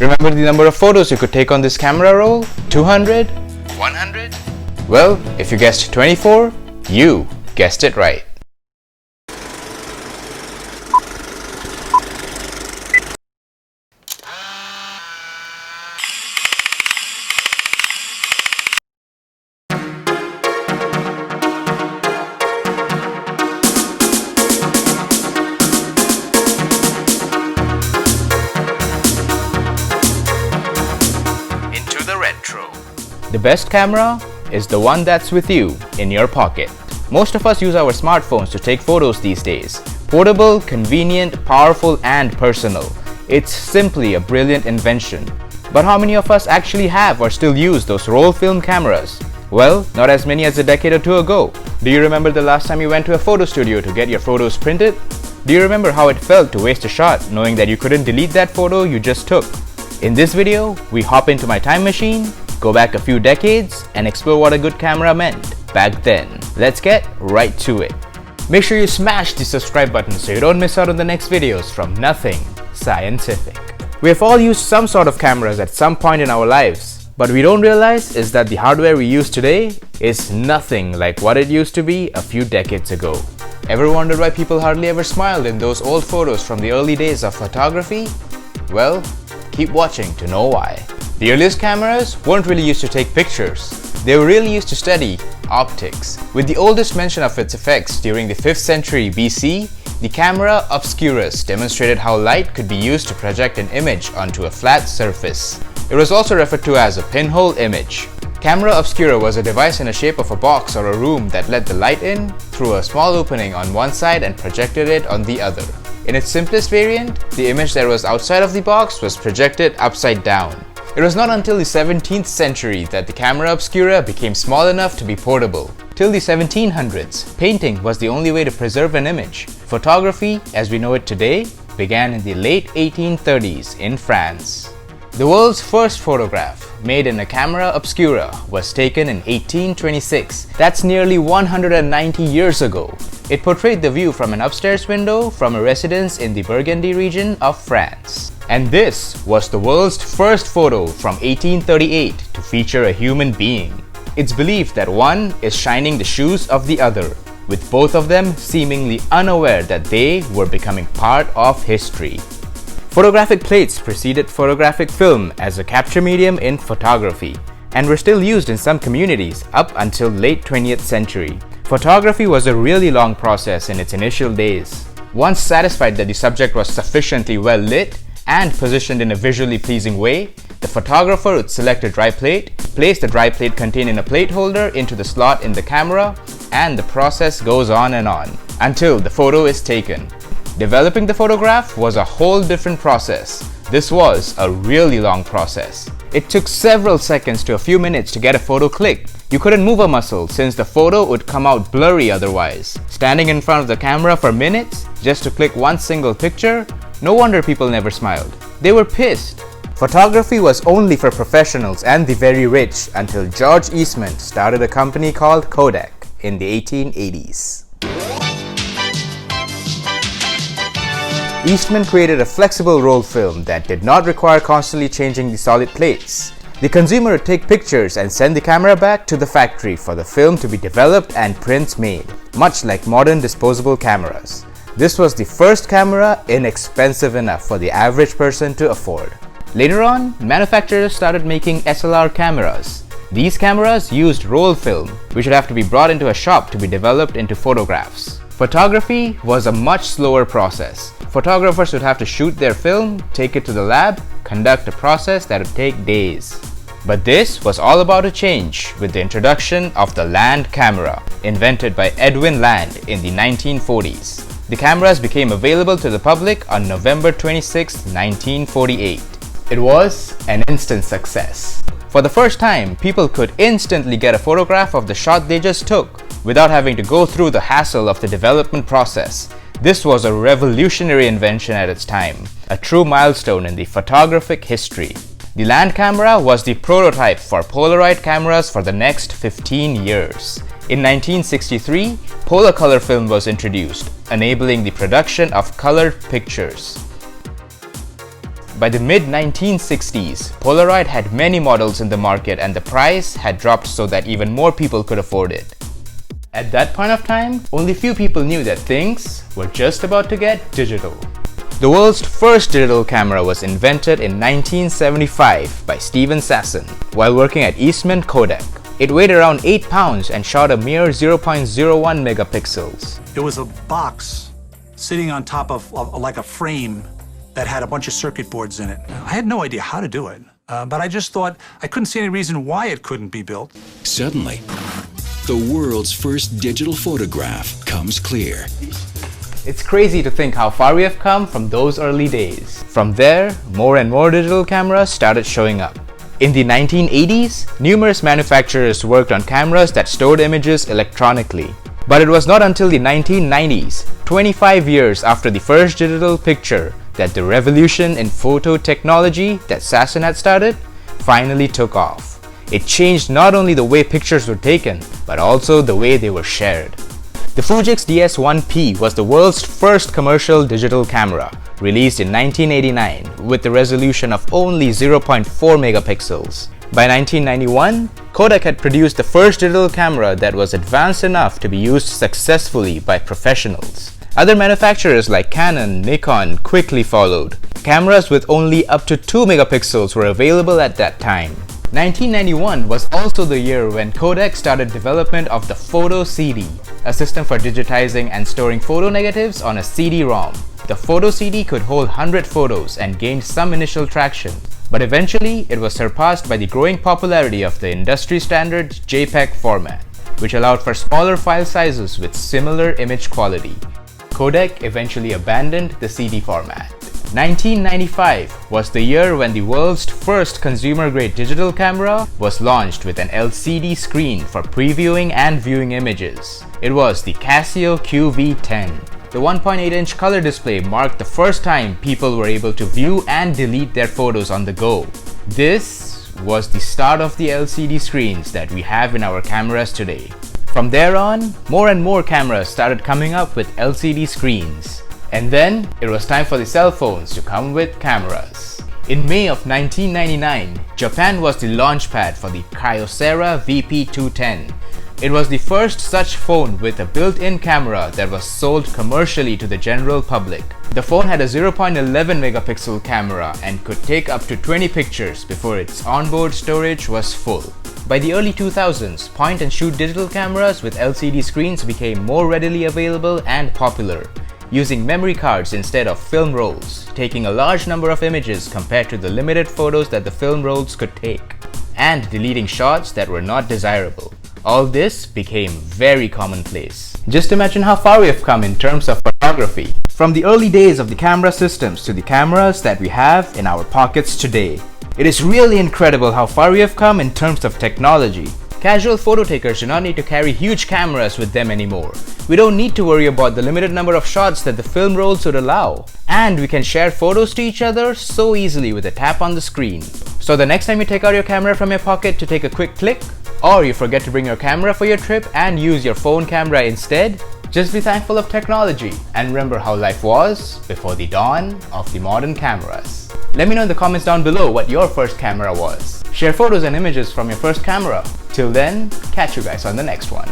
Remember the number of photos you could take on this camera roll? 200? 100? Well, if you guessed 24, you guessed it right. The best camera is the one that's with you in your pocket. Most of us use our smartphones to take photos these days. Portable, convenient, powerful, and personal. It's simply a brilliant invention. But how many of us actually have or still use those roll film cameras? Well, not as many as a decade or two ago. Do you remember the last time you went to a photo studio to get your photos printed? Do you remember how it felt to waste a shot knowing that you couldn't delete that photo you just took? In this video, we hop into my time machine, go back a few decades, and explore what a good camera meant back then. Let's get right to it. Make sure you smash the subscribe button so you don't miss out on the next videos from Nothing Scientific. We have all used some sort of cameras at some point in our lives, but we don't realize is that the hardware we use today is nothing like what it used to be a few decades ago. Ever wondered why people hardly ever smiled in those old photos from the early days of photography? Well, keep watching to know why. The earliest cameras weren't really used to take pictures. They were really used to study optics. With the oldest mention of its effects during the 5th century BC, the camera obscurus demonstrated how light could be used to project an image onto a flat surface. It was also referred to as a pinhole image. Camera obscura was a device in the shape of a box or a room that let the light in through a small opening on one side and projected it on the other. In its simplest variant, the image that was outside of the box was projected upside down. It was not until the 17th century that the camera obscura became small enough to be portable. Till the 1700s, painting was the only way to preserve an image. Photography, as we know it today, began in the late 1830s in France. The world's first photograph, made in a camera obscura, was taken in 1826. That's nearly 190 years ago. It portrayed the view from an upstairs window from a residence in the Burgundy region of France. And this was the world's first photo from 1838 to feature a human being. It's believed that one is shining the shoes of the other, with both of them seemingly unaware that they were becoming part of history. Photographic plates preceded photographic film as a capture medium in photography, and were still used in some communities up until late 20th century. Photography was a really long process in its initial days. Once satisfied that the subject was sufficiently well lit and positioned in a visually pleasing way, the photographer would select a dry plate, place the dry plate contained in a plate holder into the slot in the camera, and the process goes on and on until the photo is taken. Developing the photograph was a whole different process. This was a really long process. It took several seconds to a few minutes to get a photo clicked. You couldn't move a muscle since the photo would come out blurry otherwise. Standing in front of the camera for minutes just to click one single picture? No wonder people never smiled. They were pissed. Photography was only for professionals and the very rich until George Eastman started a company called Kodak in the 1880s. Eastman created a flexible roll film that did not require constantly changing the solid plates. The consumer would take pictures and send the camera back to the factory for the film to be developed and prints made, much like modern disposable cameras. This was the first camera inexpensive enough for the average person to afford. Later on, manufacturers started making SLR cameras. These cameras used roll film, which would have to be brought into a shop to be developed into photographs. Photography was a much slower process. Photographers would have to shoot their film, take it to the lab, conduct a process that would take days. But this was all about to change with the introduction of the Land camera, invented by Edwin Land in the 1940s. The cameras became available to the public on November 26, 1948. It was an instant success. For the first time, people could instantly get a photograph of the shot they just took without having to go through the hassle of the development process. This was a revolutionary invention at its time, a true milestone in the photographic history. The Land camera was the prototype for Polaroid cameras for the next 15 years. In 1963, Polar color film was introduced, enabling the production of colored pictures. By the mid-1960s, Polaroid had many models in the market and the price had dropped so that even more people could afford it. At that point of time, only few people knew that things were just about to get digital. The world's first digital camera was invented in 1975 by Steven Sasson while working at Eastman Kodak. It weighed around 8 pounds and shot a mere 0.01 megapixels. It was a box sitting on top of like a frame that had a bunch of circuit boards in it. I had no idea how to do it, but I just thought I couldn't see any reason why it couldn't be built. Suddenly, the world's first digital photograph comes clear. It's crazy to think how far we have come from those early days. From there, more and more digital cameras started showing up. In the 1980s, numerous manufacturers worked on cameras that stored images electronically. But it was not until the 1990s, 25 years after the first digital picture, that the revolution in photo technology that Sasson had started finally took off. It changed not only the way pictures were taken, but also the way they were shared. The Fujix DS1P was the world's first commercial digital camera, released in 1989 with the resolution of only 0.4 megapixels. By 1991, Kodak had produced the first digital camera that was advanced enough to be used successfully by professionals. Other manufacturers like Canon, Nikon quickly followed. Cameras with only up to 2 megapixels were available at that time. 1991 was also the year when Kodak started development of the Photo CD, a system for digitizing and storing photo negatives on a CD-ROM. The Photo CD could hold 100 photos and gained some initial traction, but eventually it was surpassed by the growing popularity of the industry standard JPEG format, which allowed for smaller file sizes with similar image quality. Kodak eventually abandoned the CD format. 1995 was the year when the world's first consumer-grade digital camera was launched with an LCD screen for previewing and viewing images. It was the Casio QV10. The 1.8-inch color display marked the first time people were able to view and delete their photos on the go. This was the start of the LCD screens that we have in our cameras today. From there on, more and more cameras started coming up with LCD screens. And then, it was time for the cell phones to come with cameras. In May of 1999, Japan was the launchpad for the Kyocera VP210. It was the first such phone with a built-in camera that was sold commercially to the general public. The phone had a 0.11 megapixel camera and could take up to 20 pictures before its onboard storage was full. By the early 2000s, point-and-shoot digital cameras with LCD screens became more readily available and popular, using memory cards instead of film rolls, taking a large number of images compared to the limited photos that the film rolls could take, and deleting shots that were not desirable. All this became very commonplace. Just imagine how far we have come in terms of photography, from the early days of the camera systems to the cameras that we have in our pockets today. It is really incredible how far we have come in terms of technology. Casual photo takers do not need to carry huge cameras with them anymore. We don't need to worry about the limited number of shots that the film rolls would allow. And we can share photos to each other so easily with a tap on the screen. So the next time you take out your camera from your pocket to take a quick click, or you forget to bring your camera for your trip and use your phone camera instead, just be thankful of technology and remember how life was before the dawn of the modern cameras. Let me know in the comments down below what your first camera was. Share photos and images from your first camera. Till then, catch you guys on the next one.